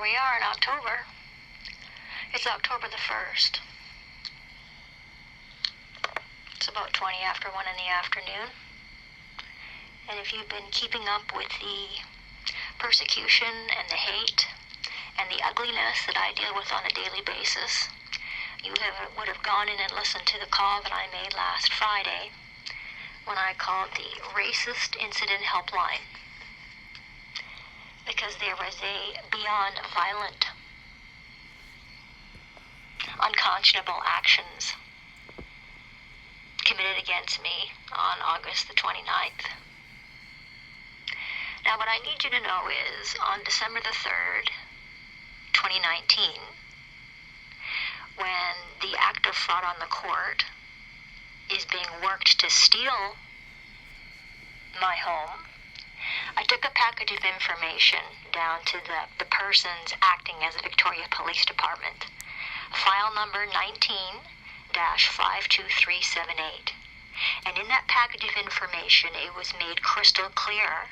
we are in October. It's October the 1st. It's about 20 after 1 in the afternoon. And if you've been keeping up with the persecution and the hate and the ugliness that I deal with on a daily basis, you would have gone in and listened to the call that I made last Friday when I called the Racist Incident Helpline, because there was a beyond violent, unconscionable actions committed against me on August the 29th. Now, what I need you to know is, on December the 3rd, 2019, when the act of fraud on the court is being worked to steal my home, I took a package of information down to the persons acting as the Victoria Police Department, file number 19-52378. And in that package of information, it was made crystal clear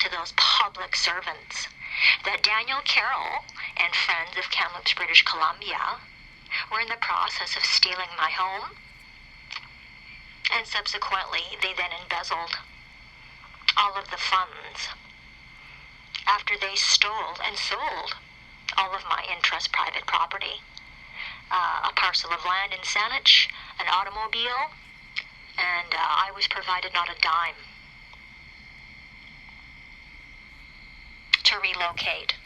to those public servants that Daniel Carroll and friends of Kamloops, British Columbia, were in the process of stealing my home, and subsequently they then embezzled all of the funds after they stole and sold all of my interest private property, a parcel of land in Saanich, an automobile, and I was provided not a dime to relocate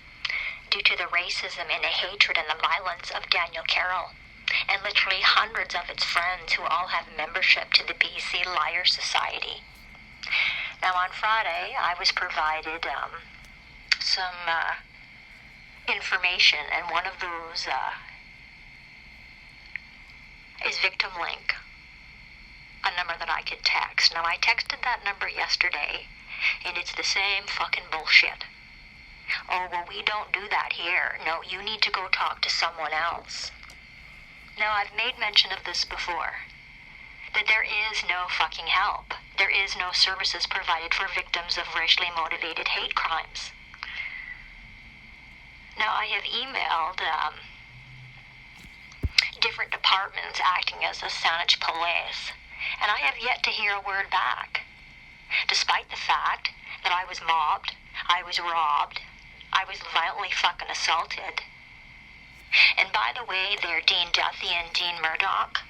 due to the racism and the hatred and the violence of Daniel Carroll and literally hundreds of its friends who all have membership to the BC Liar Society. Now, on Friday, I was provided some information, and one of those is Victim Link, a number that I could text. Now, I texted that number yesterday, and it's the same fucking bullshit. Oh, well, we don't do that here. No, you need to go talk to someone else. Now, I've made mention of this before, that there is no fucking help. There is no services provided for victims of racially motivated hate crimes. Now, I have emailed different departments acting as the Saanich Police, and I have yet to hear a word back, despite the fact that I was mobbed, I was robbed, I was violently fucking assaulted. And by the way, there, Dean Duthie and Dean Murdoch,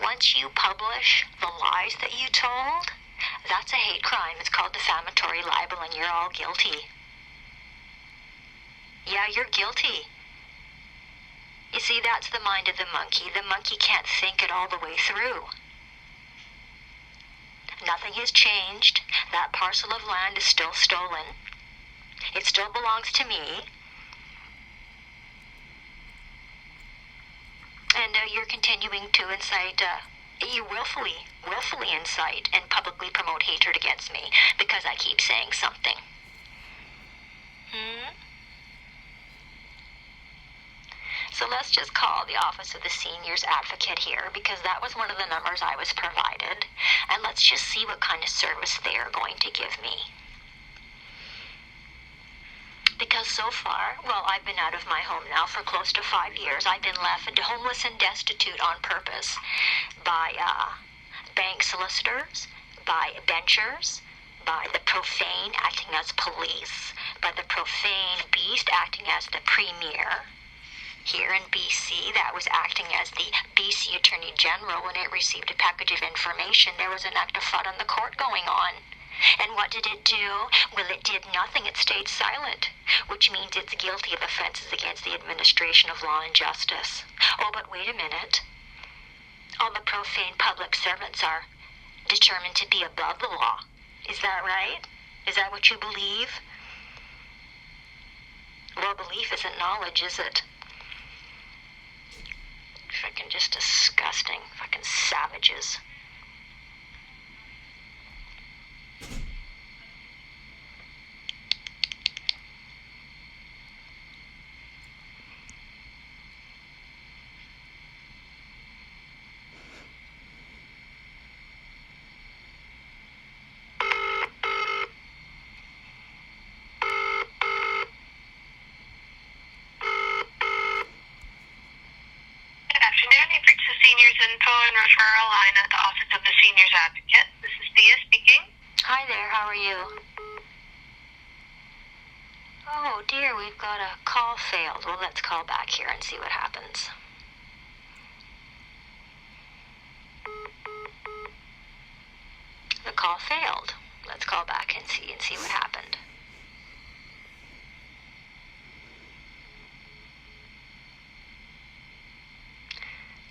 once you publish the lies that you told, that's a hate crime. It's called defamatory libel, and you're all guilty. Yeah, you're guilty. You see, that's the mind of the monkey. The monkey can't think it all the way through. Nothing has changed. That parcel of land is still stolen. It still belongs to me. And you're continuing to incite, you willfully incite and publicly promote hatred against me because I keep saying something. So let's just call the Office of the Seniors Advocate here, because that was one of the numbers I was provided, and let's just see what kind of service they are going to give me. Because so far, well, I've been out of my home now for close to 5 years. I've been left homeless and destitute on purpose by bank solicitors, by benchers, by the profane acting as police, by the profane beast acting as the premier. Here in BC, that was acting as the BC Attorney General when it received a package of information. There was an act of fraud on the court going on. And what did it do? Well, it did nothing. It stayed silent, which means it's guilty of offenses against the administration of law and justice. Oh, but wait a minute. All the profane public servants are determined to be above the law. Is that right? Is that what you believe? Well, belief isn't knowledge, is it? Fucking just disgusting. Fucking savages. info and referral line at the Office of the Seniors Advocate. This is Thea speaking. Hi there, how are you? Oh dear, we've got a call failed. Well, let's call back here and see what happens. The call failed. Let's call back and see what happened.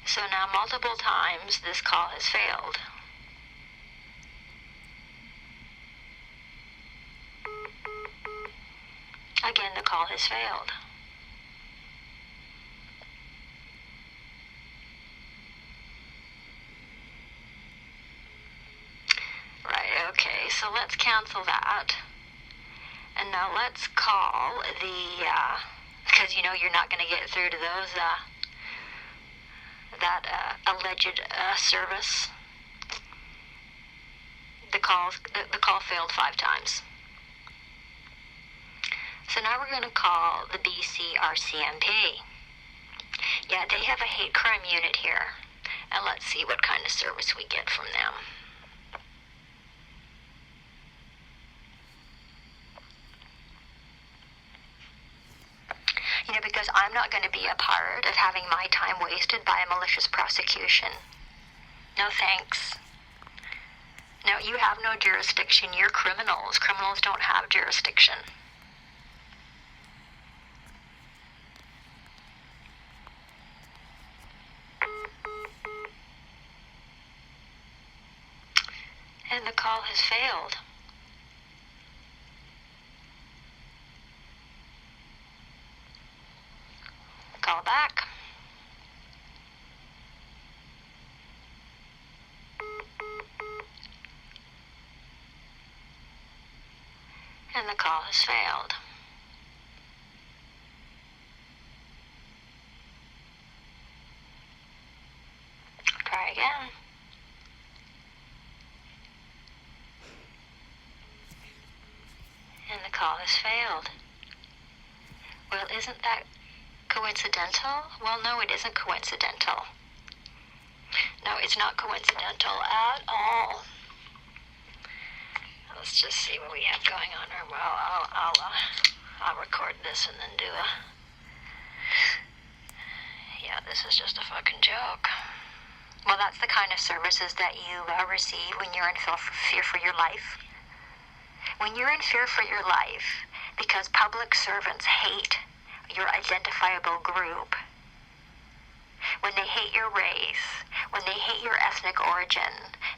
So now multiple times this call has failed. Again, the call has failed. Right, okay, so let's cancel that. And now let's call the, because you know you're not going to get through to those, that alleged service. The call failed 5 times. So now we're going to call the BC RCMP. Yeah, they have a hate crime unit here. And let's see what kind of service we get from them. You know, because I'm not going to be a part of having my time wasted by a malicious prosecution. No thanks. No, you have no jurisdiction. You're criminals. Criminals don't have jurisdiction. And the call has failed. Call back. And the call has failed. Try again. And the call has failed. Well, isn't that coincidental? Well, no, it isn't coincidental. No, it's not coincidental at all. Let's just see what we have going on here. Well, I'll record this and then do a... Yeah, this is just a fucking joke. Well, that's the kind of services that you receive when you're in fear for your life. When you're in fear for your life because public servants hate your identifiable group, when they hate your race, when they hate your ethnic origin,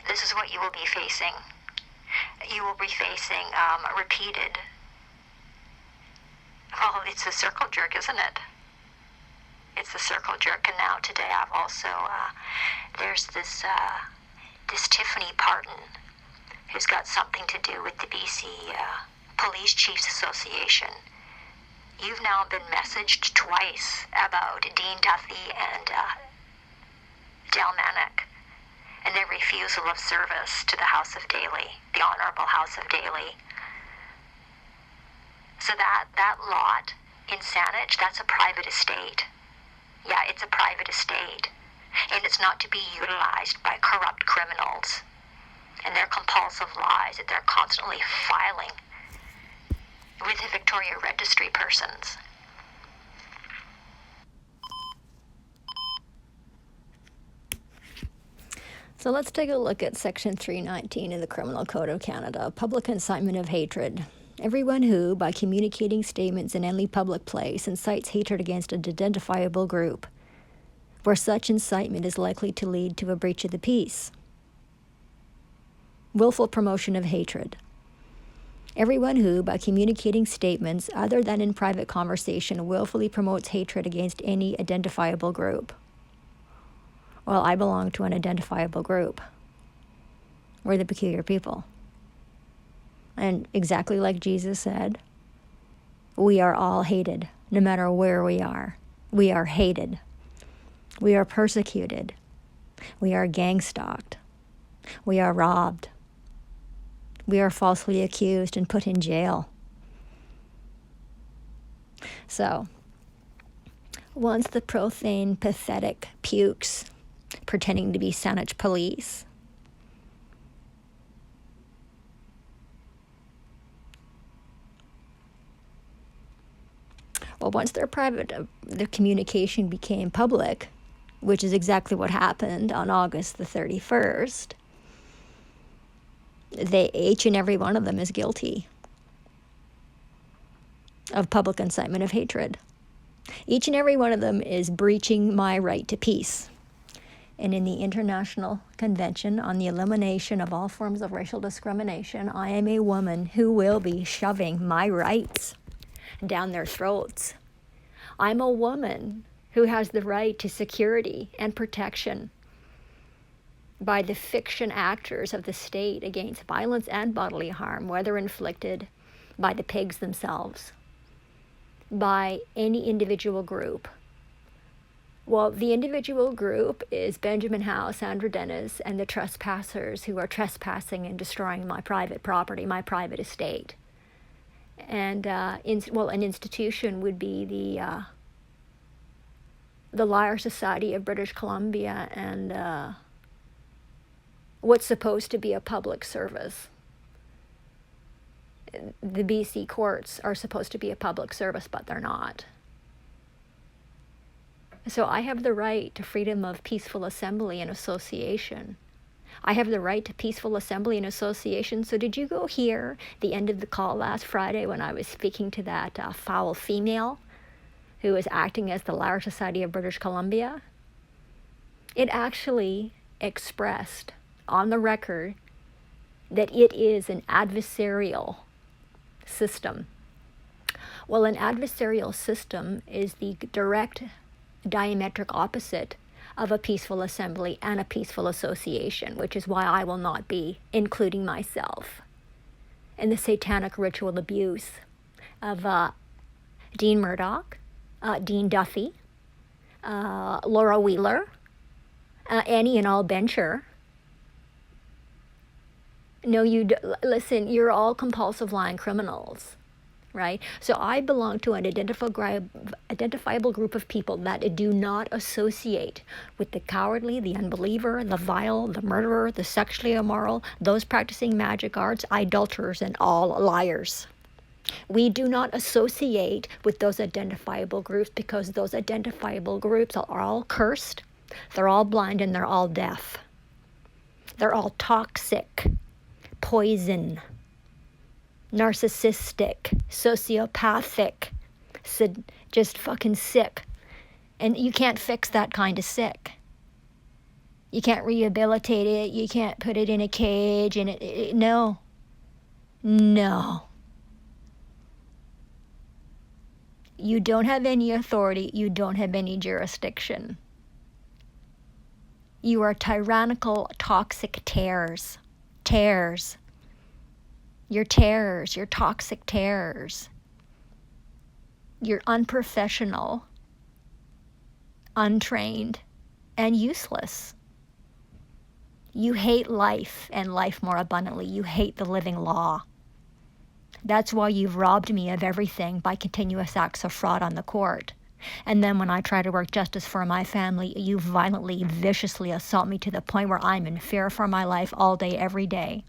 this is what you will be facing. You will be facing repeated... Well, it's a circle jerk, isn't it? It's the circle jerk. And now today I've also... there's this Tiffany Parton who's got something to do with the BC Police Chiefs Association. You've now been messaged twice about Dean Duffy and Dalmanic and their refusal of service to the House of Daly, the Honourable House of Daly. So that lot in Saanich, that's a private estate. Yeah, it's a private estate. And it's not to be utilized by corrupt criminals and their compulsive lies that they're constantly filing with the Victoria Registry persons. So let's take a look at Section 319 in the Criminal Code of Canada, public incitement of hatred. Everyone who, by communicating statements in any public place, incites hatred against an identifiable group, where such incitement is likely to lead to a breach of the peace. Willful promotion of hatred. Everyone who, by communicating statements other than in private conversation, willfully promotes hatred against any identifiable group. Well, I belong to an identifiable group. We're the peculiar people. And exactly like Jesus said, we are all hated, no matter where we are. We are hated. We are persecuted. We are gang-stalked. We are robbed. We are falsely accused and put in jail. So, once the profane, pathetic pukes pretending to be Saanich police. Well, once their communication became public, which is exactly what happened on August the 31st, each and every one of them is guilty of public incitement of hatred. Each and every one of them is breaching my right to peace. And in the International Convention on the Elimination of All Forms of Racial Discrimination, I am a woman who will be shoving my rights down their throats. I'm a woman who has the right to security and protection by the fiction actors of the state against violence and bodily harm, whether inflicted by the pigs themselves, by any individual group. Well, the individual group is Benjamin Howe, Sandra Dennis, and the trespassers who are trespassing and destroying my private property, my private estate. And an institution would be the Liar Society of British Columbia and what's supposed to be a public service. The BC courts are supposed to be a public service, but they're not. So I have the right to freedom of peaceful assembly and association. I have the right to peaceful assembly and association. So did you go hear the end of the call last Friday when I was speaking to that foul female who was acting as the Liar Society of British Columbia? It actually expressed on the record that it is an adversarial system. Well, an adversarial system is the direct diametric opposite of a peaceful assembly and a peaceful association, which is why I will not be including myself in the satanic ritual abuse of Dean Murdoch, Dean Duffy, Laura Wheeler, Annie and all Bencher. No, listen, you're all compulsive lying criminals. Right? So I belong to an identifiable group of people that do not associate with the cowardly, the unbeliever, the vile, the murderer, the sexually immoral, those practicing magic arts, idolaters, and all liars. We do not associate with those identifiable groups because those identifiable groups are all cursed, they're all blind, and they're all deaf. They're all toxic, poison, narcissistic, sociopathic, just fucking sick. And you can't fix that kind of sick. You can't rehabilitate it. You can't put it in a cage. And no. You don't have any authority. You don't have any jurisdiction. You are tyrannical, toxic tares. You're terrors, you're toxic terrors. You're unprofessional, untrained, and useless. You hate life and life more abundantly. You hate the living law. That's why you've robbed me of everything by continuous acts of fraud on the court. And then when I try to work justice for my family, you violently, viciously assault me to the point where I'm in fear for my life all day, every day.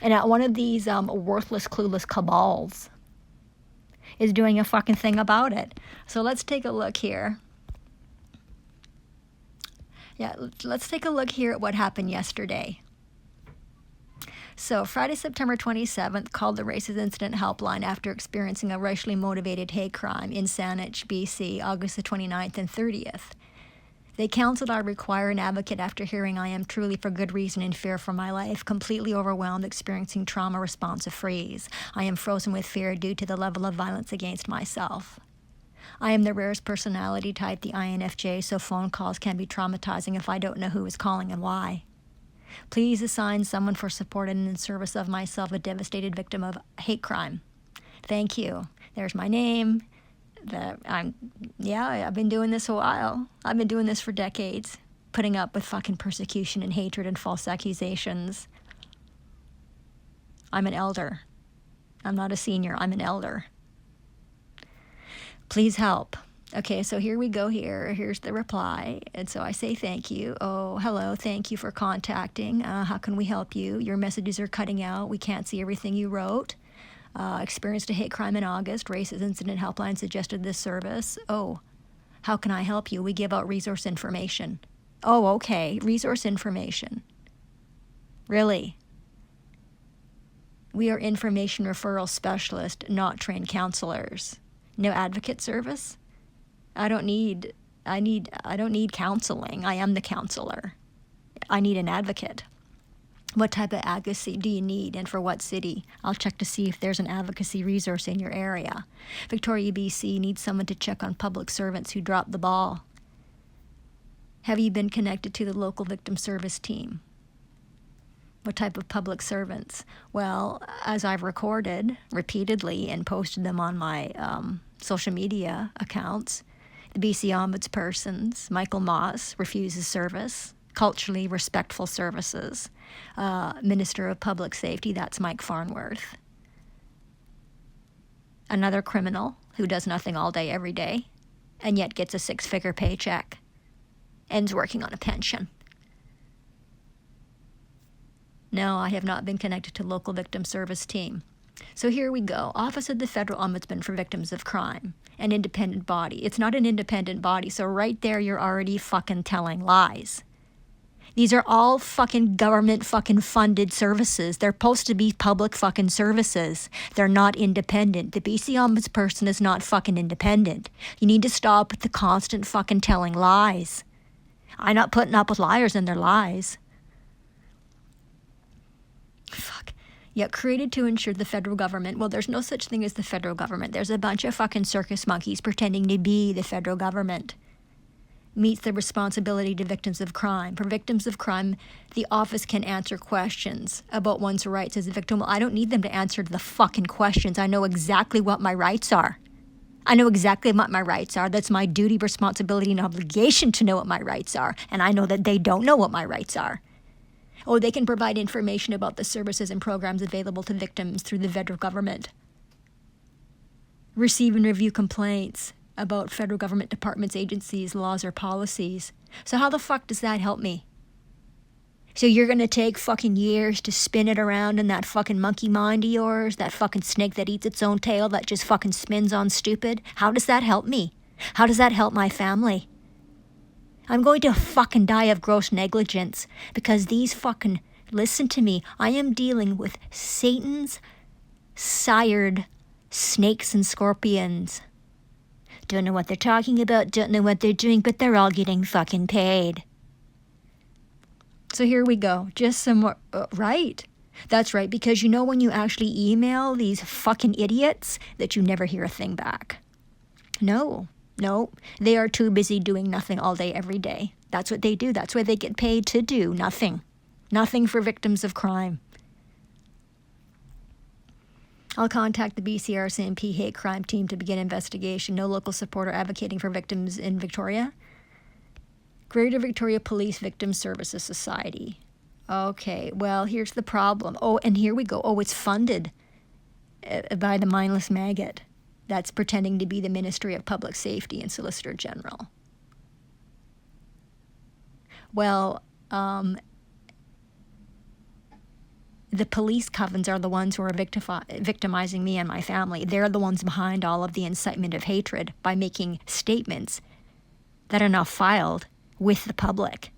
And not one of these worthless, clueless cabals is doing a fucking thing about it. So let's take a look here. Yeah, let's take a look here at what happened yesterday. So Friday, September 27th, called the Racist Incident Helpline after experiencing a racially motivated hate crime in Saanich, BC, August the 29th and 30th. They counseled I require an advocate after hearing I am truly for good reason in fear for my life, completely overwhelmed, experiencing trauma responsive freeze. I am frozen with fear due to the level of violence against myself. I am the rarest personality type, the INFJ, so phone calls can be traumatizing if I don't know who is calling and why. Please assign someone for support and in service of myself, a devastated victim of hate crime. Thank you. There's my name. I've been doing this a while. I've been doing this for decades, putting up with fucking persecution and hatred and false accusations. I'm an elder. I'm not a senior. I'm an elder. Please help. Okay, so here we go here. Here's the reply. And so I say thank you. Oh, hello. Thank you for contacting. How can we help you? Your messages are cutting out. We can't see everything you wrote. Experienced a hate crime in August. Racist Incident Helpline suggested this service. Oh, how can I help you? We give out resource information. Oh, okay. Resource information. Really? We are information referral specialists, not trained counselors. No advocate service? I don't need counseling. I am the counselor. I need an advocate. What type of advocacy do you need and for what city? I'll check to see if there's an advocacy resource in your area. Victoria, BC needs someone to check on public servants who dropped the ball. Have you been connected to the local victim service team? What type of public servants? Well, as I've recorded repeatedly and posted them on my social media accounts, the BC Ombudspersons, Michael Moss refuses service, culturally respectful services, Minister of Public Safety, that's Mike Farnworth. Another criminal who does nothing all day, every day, and yet gets a 6-figure paycheck, ends working on a pension. No, I have not been connected to local victim service team. So here we go. Office of the Federal Ombudsman for Victims of Crime, an independent body. It's not an independent body, so right there you're already fucking telling lies. These are all fucking government fucking funded services. They're supposed to be public fucking services. They're not independent. The BC Ombudsperson is not fucking independent. You need to stop with the constant fucking telling lies. I'm not putting up with liars and their lies. Fuck. Yet created to ensure the federal government, well, there's no such thing as the federal government. There's a bunch of fucking circus monkeys pretending to be the federal government. Meets the responsibility to victims of crime. For victims of crime, the office can answer questions about one's rights as a victim. Well, I don't need them to answer the fucking questions. I know exactly what my rights are. I know exactly what my rights are. That's my duty, responsibility, and obligation to know what my rights are. And I know that they don't know what my rights are. Oh, they can provide information about the services and programs available to victims through the federal government. Receive and review complaints about federal government departments, agencies, laws, or policies. So how the fuck does that help me? So you're gonna take fucking years to spin it around in that fucking monkey mind of yours, that fucking snake that eats its own tail, that just fucking spins on stupid? How does that help me? How does that help my family? I'm going to fucking die of gross negligence because these fucking, listen to me, I am dealing with Satan's sired snakes and scorpions. Don't know what they're talking about, don't know what they're doing, but they're all getting fucking paid. So here we go, just some more, right. That's right, because you know when you actually email these fucking idiots that you never hear a thing back. No, they are too busy doing nothing all day, every day. That's what they do. That's what they get paid to do. Nothing. Nothing for victims of crime. I'll contact the BCRCMP hate crime team to begin investigation. No local support or advocating for victims in Victoria. Greater Victoria Police Victim Services Society. Okay, well, here's the problem. Oh, and here we go. Oh, it's funded by the mindless maggot. That's pretending to be the Ministry of Public Safety and Solicitor General. Well, the police covens are the ones who are victimizing me and my family. They're the ones behind all of the incitement of hatred by making statements that are now filed with the public.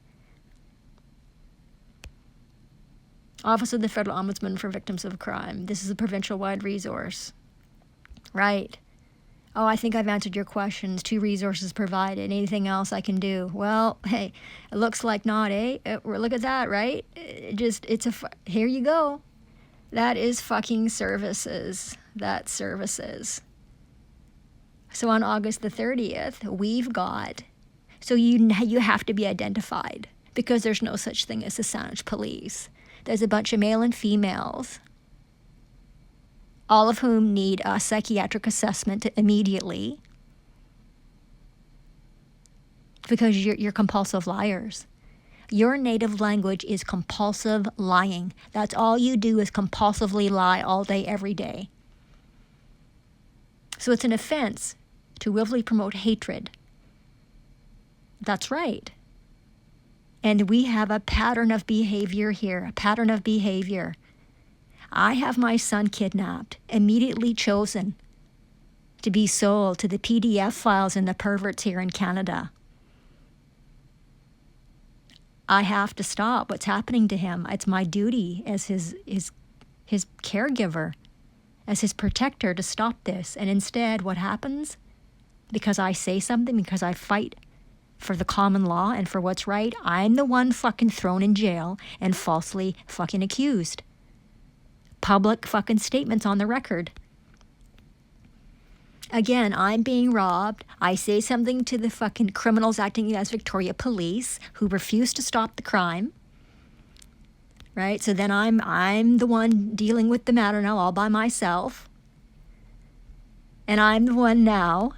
Office of the Federal Ombudsman for Victims of Crime. This is a provincial-wide resource. Right. Oh, I think I've answered your questions. 2 resources provided. Anything else I can do? Well, hey, it looks like not, eh? Look at that, right? Here you go. That is fucking services. That's services. So on August the 30th, we've got, so you have to be identified because there's no such thing as the Saanich Police. There's a bunch of male and females, all of whom need a psychiatric assessment immediately because you're compulsive liars. Your native language is compulsive lying. That's all you do is compulsively lie all day, every day. So it's an offense to willfully promote hatred. That's right. And we have a pattern of behavior here, a pattern of behavior. I have my son kidnapped, immediately chosen to be sold to the PDF files and the perverts here in Canada. I have to stop what's happening to him. It's my duty as his caregiver, as his protector, to stop this. And instead, what happens? Because I say something, because I fight for the common law and for what's right, I'm the one fucking thrown in jail and falsely fucking accused. Public fucking statements on the record. Again, I'm being robbed. I say something to the fucking criminals acting as Victoria Police who refuse to stop the crime. Right? So then I'm the one dealing with the matter now all by myself. And I'm the one now,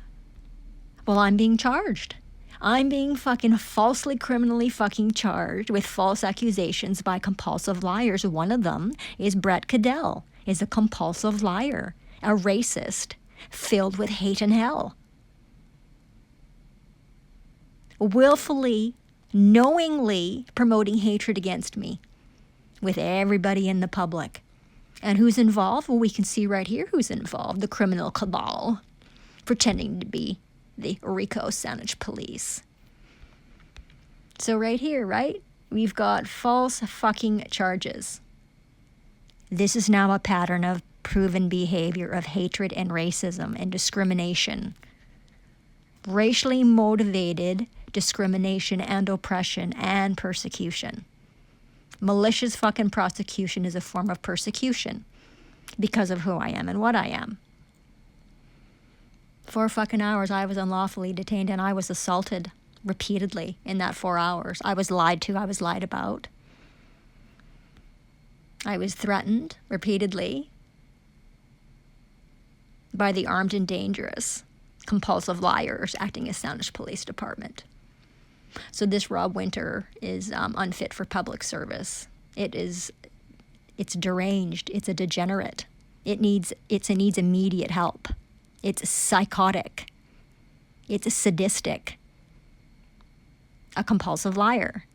well, I'm being charged. I'm being fucking falsely criminally fucking charged with false accusations by compulsive liars. One of them is Brett Cadell, is a compulsive liar, a racist, filled with hate and hell. Willfully, knowingly promoting hatred against me with everybody in the public. And who's involved? Well, we can see right here who's involved. The criminal cabal, pretending to be the Rico Saanich Police. So right here, right? We've got false fucking charges. This is now a pattern of proven behavior of hatred and racism and discrimination. Racially motivated discrimination and oppression and persecution. Malicious fucking prosecution is a form of persecution because of who I am and what I am. 4 fucking hours I was unlawfully detained and I was assaulted repeatedly in that 4 hours. I was lied to, I was lied about. I was threatened repeatedly by the armed and dangerous, compulsive liars acting as Saanich Police Department. So this Rob Winter is unfit for public service. It's deranged. It's a degenerate. It needs immediate help. It's psychotic. It's sadistic. A compulsive liar.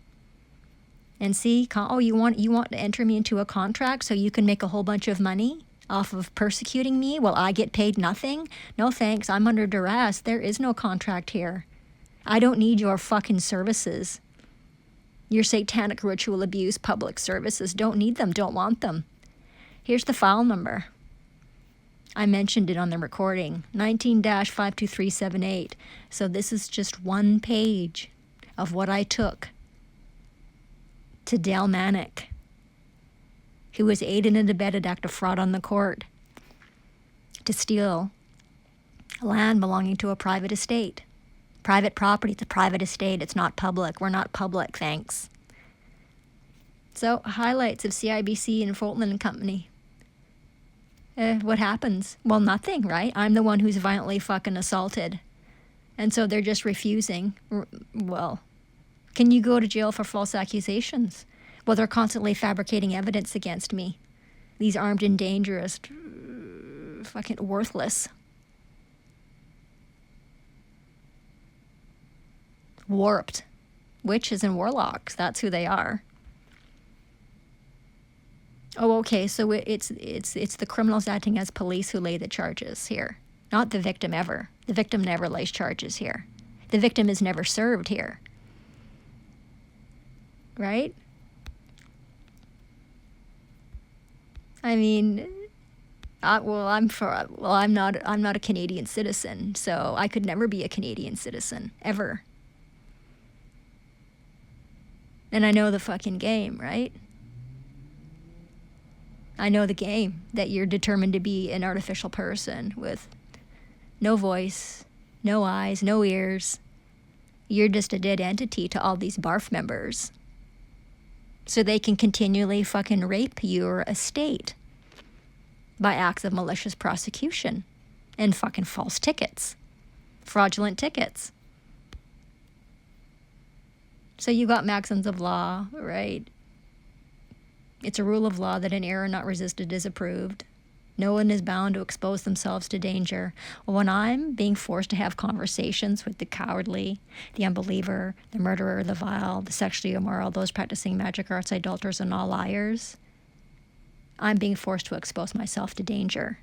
And see, you want to enter me into a contract so you can make a whole bunch of money off of persecuting me while I get paid nothing? No thanks, I'm under duress. There is no contract here. I don't need your fucking services. Your satanic ritual abuse public services. Don't need them, don't want them. Here's the file number. I mentioned it on the recording, 19-52378. So this is just one page of what I took to Dale Manick, who was aided and abetted act of fraud on the court to steal land belonging to a private estate. Private property, it's a private estate, it's not public. We're not public, thanks. So, highlights of CIBC and Fulton and Company. What happens? Well, nothing, right? I'm the one who's violently fucking assaulted. And so they're just refusing. Well, can you go to jail for false accusations? Well, they're constantly fabricating evidence against me. These armed and dangerous, fucking worthless, warped witches and warlocks. That's who they are. Oh, okay, so it's the criminals acting as police who lay the charges here, not the victim ever. The victim never lays charges here. The victim is never served here. Right? I mean, I'm not a Canadian citizen, so I could never be a Canadian citizen ever. And I know the fucking game, right? I know the game, that you're determined to be an artificial person with no voice, no eyes, no ears. You're just a dead entity to all these BARF members. So they can continually fucking rape your estate by acts of malicious prosecution and fucking false tickets, fraudulent tickets. So you got maxims of law, right? It's a rule of law that an error not resisted is approved. No one is bound to expose themselves to danger. When I'm being forced to have conversations with the cowardly, the unbeliever, the murderer, the vile, the sexually immoral, those practicing magic arts, idolaters, and all liars, I'm being forced to expose myself to danger.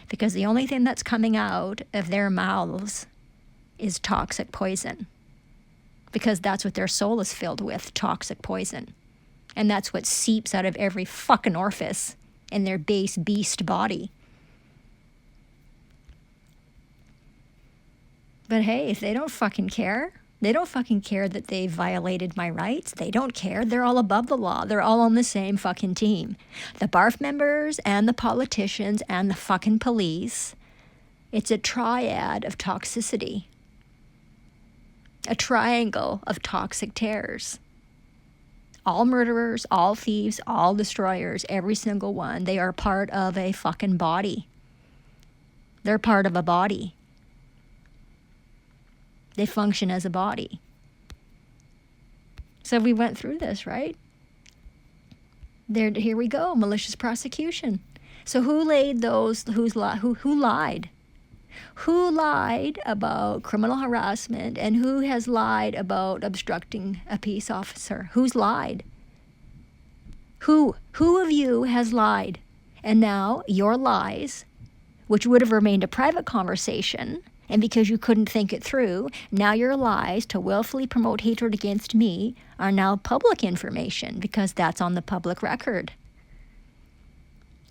Because the only thing that's coming out of their mouths is toxic poison. Because that's what their soul is filled with, toxic poison. And that's what seeps out of every fucking orifice in their base beast body. But hey, if they don't fucking care, they don't fucking care that they violated my rights. They don't care. They're all above the law. They're all on the same fucking team. The BARF members and the politicians and the fucking police. It's a triad of toxicity. A triangle of toxic terrors. All murderers, all thieves, all destroyers, every single one, they are part of a fucking body. They're part of a body. They function as a body. So we went through this, right? Here we go, malicious prosecution. So who lied? Who lied about criminal harassment, and who has lied about obstructing a peace officer? Who's lied? Who of you has lied? And now your lies, which would have remained a private conversation, and because you couldn't think it through, now your lies to willfully promote hatred against me are now public information because that's on the public record.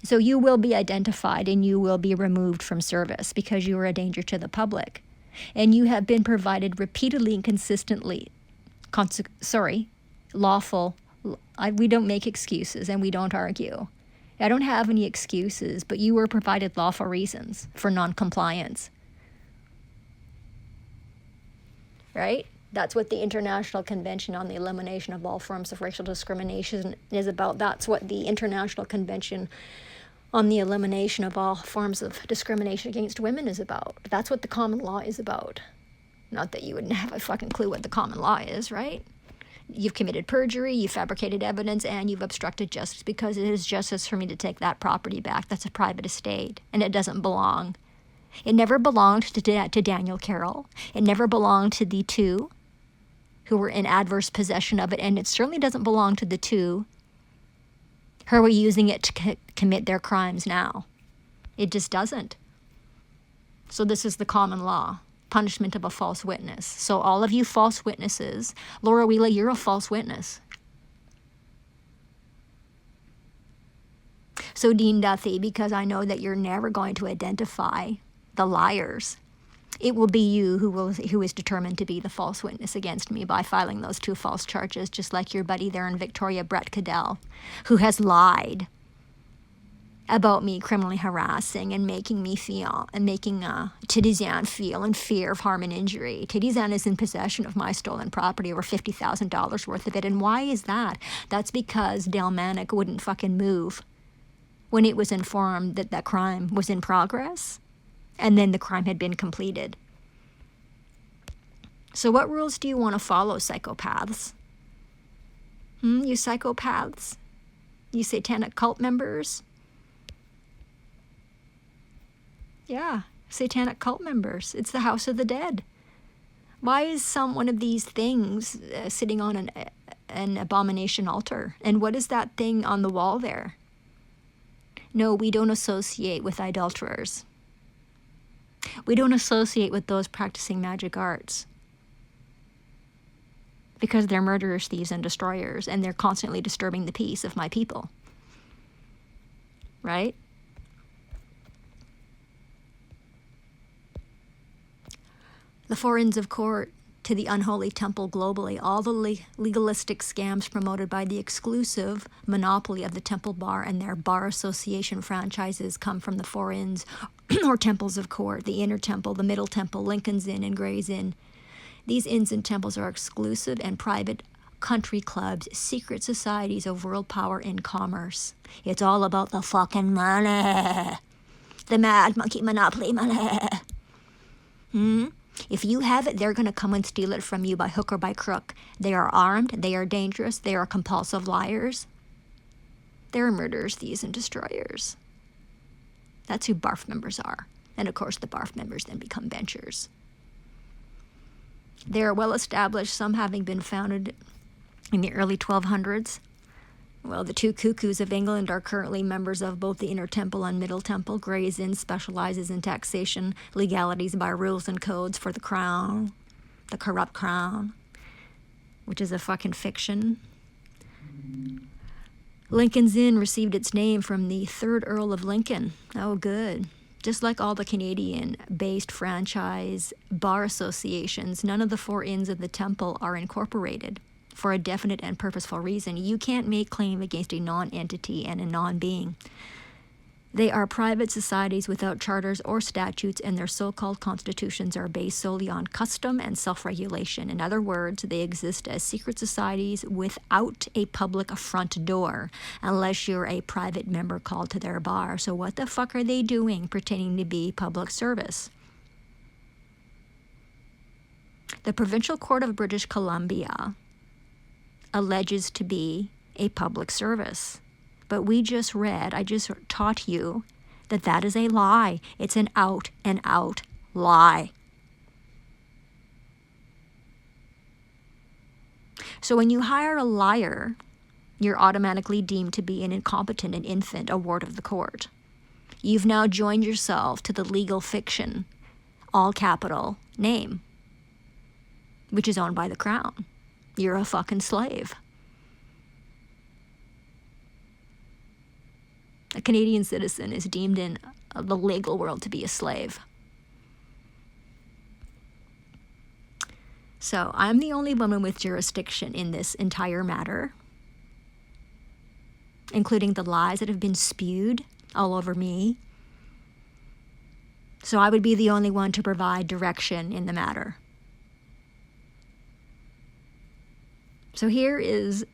So you will be identified and you will be removed from service because you are a danger to the public. And you have been provided repeatedly and consistently, lawful. We don't make excuses and we don't argue. I don't have any excuses, but you were provided lawful reasons for non-compliance. Right? That's what the International Convention on the Elimination of All Forms of Racial Discrimination is about. That's what the International Convention on the Elimination of All Forms of Discrimination Against Women is about. That's what the common law is about. Not that you wouldn't have a fucking clue what the common law is, right? You've committed perjury, you've fabricated evidence, and you've obstructed justice because it is justice for me to take that property back. That's a private estate, and it doesn't belong. It never belonged to Daniel Carroll. It never belonged to the two who were in adverse possession of it, and it certainly doesn't belong to the two who are using it to commit their crimes now. It just doesn't. So this is the common law, punishment of a false witness. So all of you false witnesses, Laura Wheeler, you're a false witness. So Dean Duthie, because I know that you're never going to identify the liars, it will be you who is determined to be the false witness against me by filing those two false charges, just like your buddy there in Victoria, Brett Cadell, who has lied about me criminally harassing and making me feel, and making Tidizan feel in fear of harm and injury. Tidizan is in possession of my stolen property, over $50,000 worth of it. And why is that? That's because Delmanic wouldn't fucking move when it was informed that that crime was in progress. And then the crime had been completed. So what rules do you want to follow, psychopaths? You psychopaths? You satanic cult members? Yeah, satanic cult members. It's the house of the dead. Why is one of these things sitting on an abomination altar? And what is that thing on the wall there? No, we don't associate with idolaters. We don't associate with those practicing magic arts because they're murderers, thieves, and destroyers, and they're constantly disturbing the peace of my people. Right? The four ends of court to the unholy temple globally, all the legalistic scams promoted by the exclusive monopoly of the Temple Bar and their bar association franchises come from the four inns or temples of court, the Inner Temple, the Middle Temple, Lincoln's Inn, and Gray's Inn. These inns and temples are exclusive and private country clubs, secret societies of world power and commerce. It's all about the fucking money. The mad monkey monopoly money. If you have it, they're going to come and steal it from you by hook or by crook. They are armed, they are dangerous, they are compulsive liars. They're murderers, thieves, and destroyers. That's who BARF members are. And of course, the BARF members then become benchers. They are well established, some having been founded in the early 1200s. Well, the two cuckoos of England are currently members of both the Inner Temple and Middle Temple. Gray's Inn specializes in taxation legalities by rules and codes for the crown, the corrupt crown, which is a fucking fiction. Lincoln's Inn received its name from the 3rd Earl of Lincoln. Oh, good. Just like all the Canadian-based franchise bar associations, none of the 4 inns of the Temple are incorporated for a definite and purposeful reason. You can't make claim against a non-entity and a non-being. They are private societies without charters or statutes, and their so-called constitutions are based solely on custom and self-regulation. In other words, they exist as secret societies without a public front door, unless you're a private member called to their bar. So what the fuck are they doing pretending to be public service? The Provincial Court of British Columbia alleges to be a public service. But I just taught you that that is a lie. It's an out and out lie. So when you hire a liar, you're automatically deemed to be an incompetent, an infant, a ward of the court. You've now joined yourself to the legal fiction, all capital name, which is owned by the crown. You're a fucking slave. A Canadian citizen is deemed in the legal world to be a slave. So I'm the only woman with jurisdiction in this entire matter, including the lies that have been spewed all over me. So I would be the only one to provide direction in the matter. So here is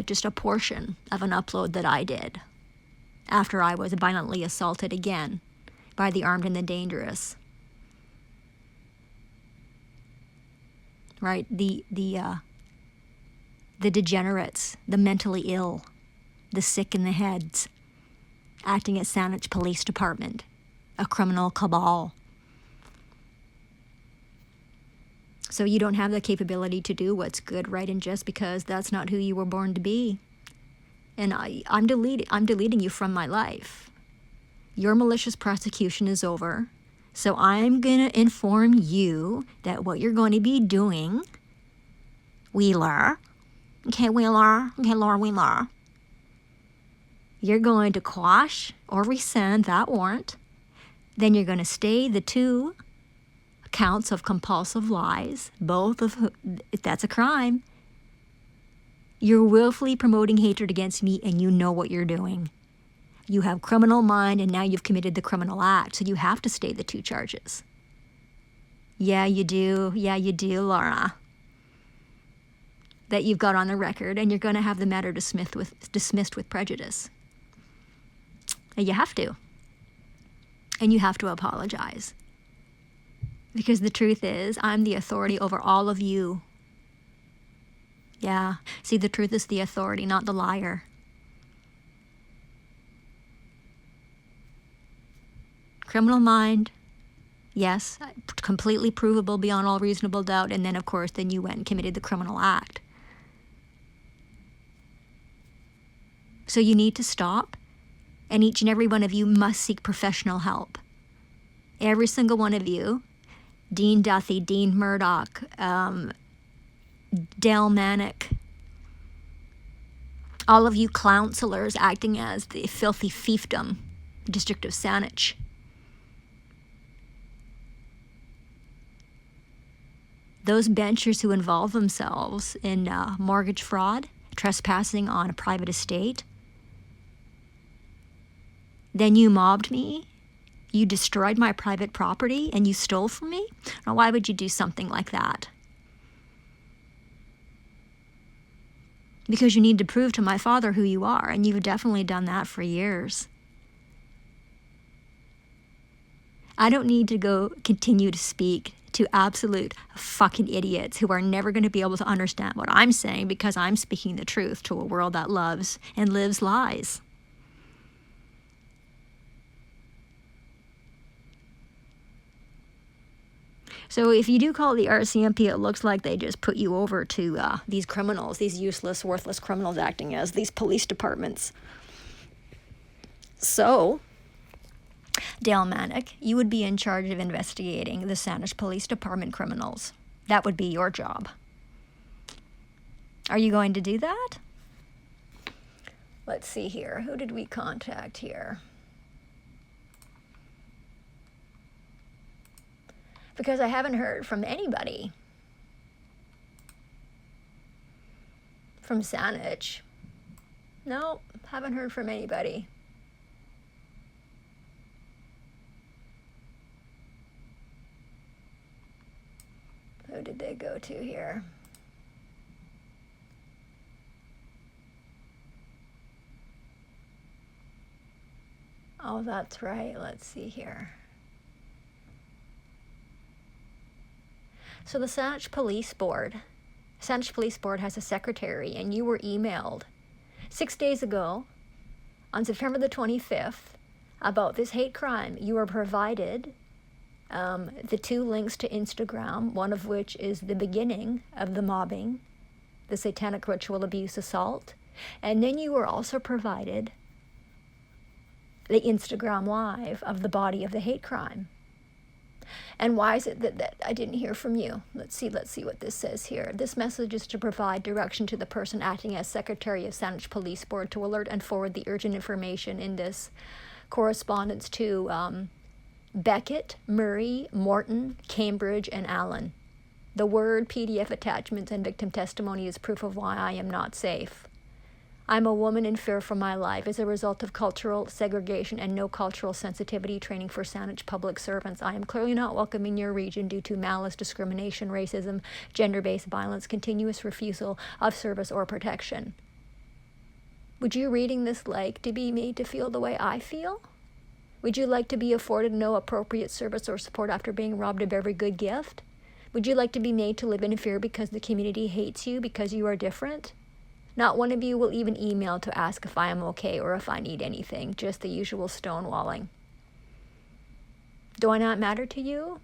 just a portion of an upload that I did after I was violently assaulted again by the armed and the dangerous. Right? The degenerates, the mentally ill, the sick in the heads, acting as Saanich Police Department, a criminal cabal. So you don't have the capability to do what's good, right, and just because that's not who you were born to be. And I'm deleting you from my life. Your malicious prosecution is over. So I'm going to inform you that what you're going to be doing, Wheeler, Laura Wheeler, you're going to quash or rescind that warrant. Then you're going to stay the 2 counts of compulsive lies, both of if that's a crime. You're willfully promoting hatred against me, and you know what you're doing. You have criminal mind, and now you've committed the criminal act, so you have to stay the 2 charges. Yeah, you do. Yeah, you do, Laura. That you've got on the record, and you're going to have the matter dismissed with prejudice. And you have to. And you have to apologize. Because the truth is, I'm the authority over all of you. Yeah. See, the truth is the authority, not the liar. Criminal mind, yes, completely provable beyond all reasonable doubt, and then, of course, then you went and committed the criminal act. So you need to stop, and each and every one of you must seek professional help. Every single one of you, Dean Duthie, Dean Murdoch, Del Manick, all of you counselors acting as the filthy fiefdom, District of Saanich. Those benchers who involve themselves in mortgage fraud, trespassing on a private estate, then you mobbed me, you destroyed my private property, and you stole from me? Now, why would you do something like that? Because you need to prove to my father who you are, and you've definitely done that for years. I don't need to continue to speak to absolute fucking idiots who are never going to be able to understand what I'm saying, because I'm speaking the truth to a world that loves and lives lies. So if you do call the RCMP, it looks like they just put you over to these criminals, these useless, worthless criminals acting as these police departments. So, Dale Manick, you would be in charge of investigating the Saanich Police Department criminals. That would be your job. Are you going to do that? Let's see here. Who did we contact here? Because I haven't heard from anybody from Saanich. No, haven't heard from anybody. Who did they go to here? Oh, that's right. Let's see here. So the Saanich Police Board has a secretary, and you were emailed 6 days ago on September the 25th about this hate crime. You were provided the 2 links to Instagram, one of which is the beginning of the mobbing, the satanic ritual abuse assault, and then you were also provided the Instagram live of the body of the hate crime. And why is it that I didn't hear from you? Let's see what this says here. This message is to provide direction to the person acting as Secretary of Saanich Police Board to alert and forward the urgent information in this correspondence to Beckett, Murray, Morton, Cambridge, and Allen. The word, PDF attachments, and victim testimony is proof of why I am not safe. I'm a woman in fear for my life as a result of cultural segregation and no cultural sensitivity training for Saanich public servants. I am clearly not welcome in your region due to malice, discrimination, racism, gender-based violence, continuous refusal of service or protection. Would you reading this like to be made to feel the way I feel? Would you like to be afforded no appropriate service or support after being robbed of every good gift? Would you like to be made to live in fear because the community hates you because you are different? Not one of you will even email to ask if I am okay or if I need anything, just the usual stonewalling. Do I not matter to you?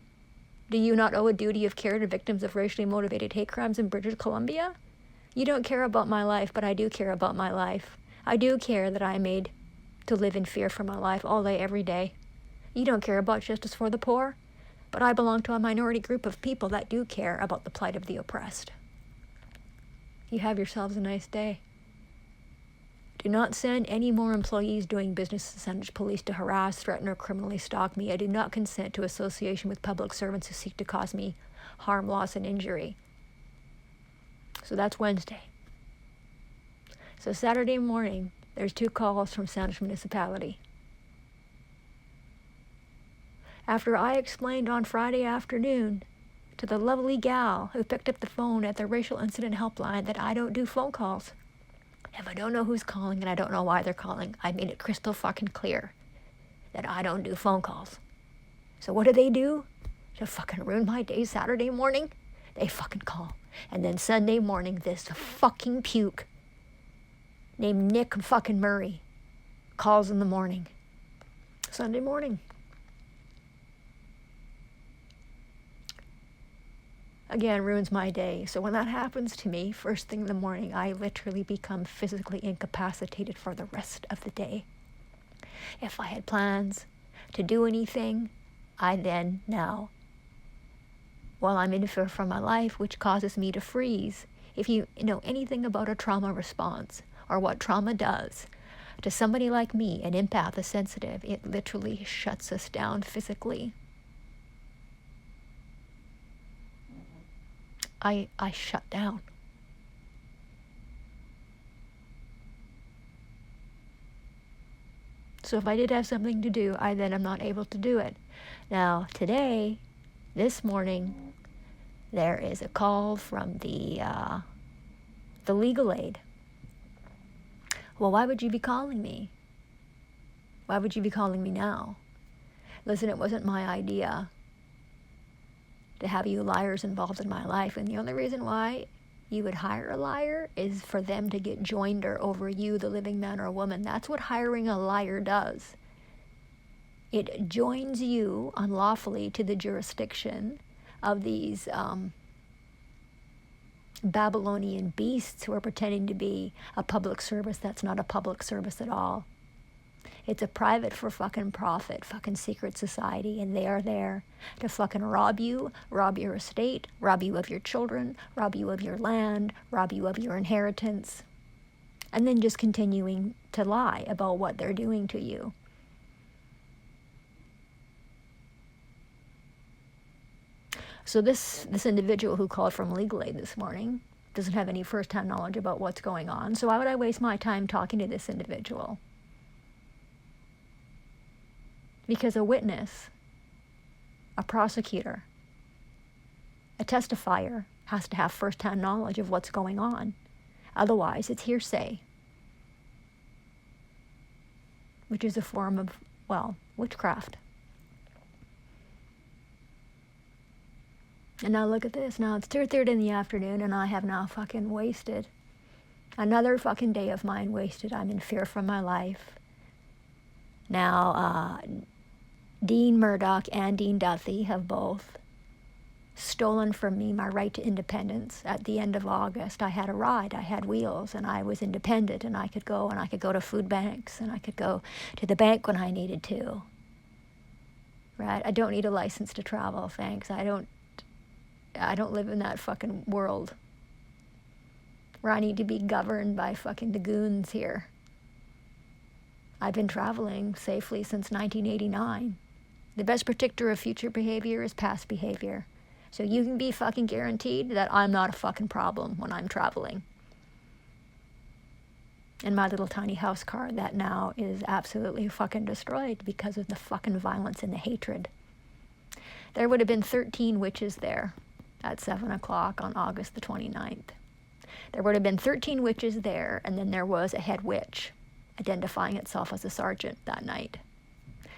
Do you not owe a duty of care to victims of racially motivated hate crimes in British Columbia? You don't care about my life, but I do care about my life. I do care that I am made to live in fear for my life all day, every day. You don't care about justice for the poor, but I belong to a minority group of people that do care about the plight of the oppressed. You have yourselves a nice day. Do not send any more employees doing business at Saanich Police to harass, threaten, or criminally stalk me. I do not consent to association with public servants who seek to cause me harm, loss, and injury. So that's Wednesday. So Saturday morning, there's 2 calls from Saanich Municipality. After I explained on Friday afternoon to the lovely gal who picked up the phone at the Racial Incident Helpline that I don't do phone calls. If I don't know who's calling and I don't know why they're calling, I made it crystal fucking clear that I don't do phone calls. So what do? To fucking ruin my day Saturday morning? They fucking call. And then Sunday morning, this fucking puke named Nick fucking Murray calls in the morning. Sunday morning. Again, ruins my day. So when that happens to me, first thing in the morning, I literally become physically incapacitated for the rest of the day. If I had plans to do anything, I then now, while I'm in fear for my life, which causes me to freeze. If you know anything about a trauma response or what trauma does to somebody like me, an empath, a sensitive, it literally shuts us down physically. I shut down. So if I did have something to do, I then am not able to do it. Now, today, this morning, there is a call from the legal aid. Well, why would you be calling me? Why would you be calling me now? Listen, it wasn't my idea to have you liars involved in my life. And the only reason why you would hire a liar is for them to get joinder over you, the living man or woman. That's what hiring a liar does. It joins you unlawfully to the jurisdiction of these Babylonian beasts who are pretending to be a public service that's not a public service at all. It's a private for fucking profit, fucking secret society, and they are there to fucking rob you, rob your estate, rob you of your children, rob you of your land, rob you of your inheritance, and then just continuing to lie about what they're doing to you. So this individual who called from legal aid this morning doesn't have any first-hand knowledge about what's going on, so why would I waste my time talking to this individual? Because a witness, a prosecutor, a testifier has to have first-hand knowledge of what's going on. Otherwise, it's hearsay, which is a form of, well, witchcraft. And now look at this. Now it's 2:30 in the afternoon, and I have now fucking wasted another fucking day of mine wasted. I'm in fear for my life. Now, Dean Murdoch and Dean Duthie have both stolen from me my right to independence. At the end of August, I had a ride, I had wheels, and I was independent, and I could go to food banks, and I could go to the bank when I needed to. Right? I don't need a license to travel, thanks. I don't live in that fucking world where I need to be governed by fucking the goons here. I've been traveling safely since 1989. The best predictor of future behavior is past behavior. So you can be fucking guaranteed that I'm not a fucking problem when I'm traveling. In my little tiny house car that now is absolutely fucking destroyed because of the fucking violence and the hatred. There would have been 13 witches there at 7 o'clock on August the 29th. There would have been 13 witches there, and then there was a head witch identifying itself as a sergeant that night.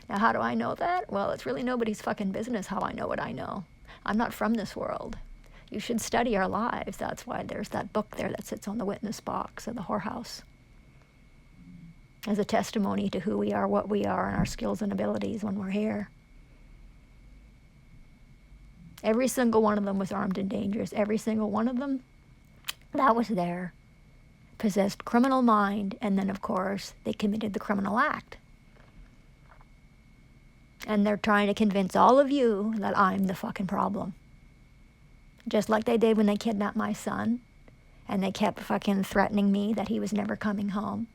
Now, how do I know that? Well, it's really nobody's fucking business how I know what I know. I'm not from this world. You should study our lives. That's why there's that book there that sits on the witness box of the whorehouse as a testimony to who we are, what we are, and our skills and abilities when we're here. Every single one of them was armed and dangerous. Every single one of them that was there possessed criminal mind, and then, of course, they committed the criminal act. And they're trying to convince all of you that I'm the fucking problem. Just like they did when they kidnapped my son, and they kept fucking threatening me that he was never coming home.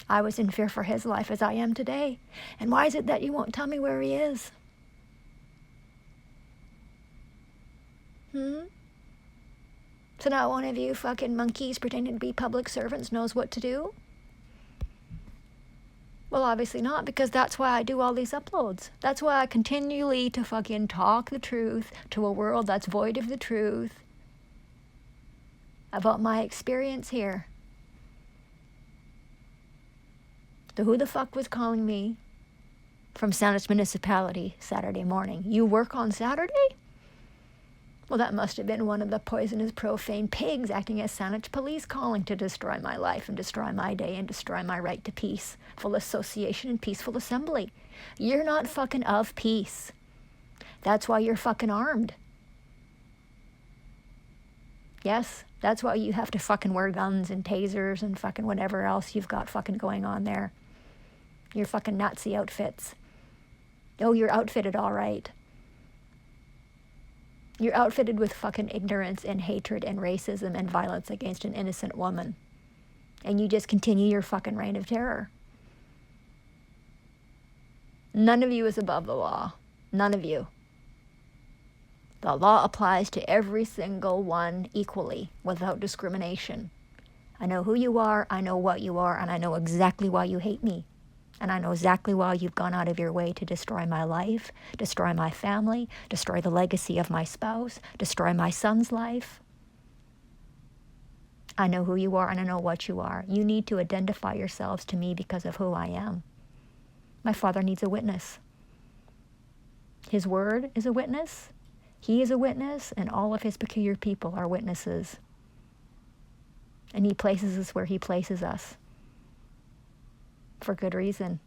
I was in fear for his life as I am today. And why is it that you won't tell me where he is? So not one of you fucking monkeys pretending to be public servants knows what to do? Well, obviously not, because that's why I do all these uploads. That's why I continually to fucking talk the truth to a world that's void of the truth about my experience here. So who the fuck was calling me from Saanich Municipality Saturday morning? You work on Saturday? Well, that must have been one of the poisonous, profane pigs acting as Saanich police calling to destroy my life and destroy my day and destroy my right to peaceful association and peaceful assembly. You're not fucking of peace. That's why you're fucking armed. Yes, that's why you have to fucking wear guns and tasers and fucking whatever else you've got fucking going on there. Your fucking Nazi outfits. Oh, you're outfitted all right. You're outfitted with fucking ignorance and hatred and racism and violence against an innocent woman. And you just continue your fucking reign of terror. None of you is above the law. None of you. The law applies to every single one equally, without discrimination. I know who you are, I know what you are, and I know exactly why you hate me. And I know exactly why you've gone out of your way to destroy my life, destroy my family, destroy the legacy of my spouse, destroy my son's life. I know who you are and I know what you are. You need to identify yourselves to me because of who I am. My father needs a witness. His word is a witness. He is a witness, and all of his peculiar people are witnesses. And he places us where he places us. For good reason.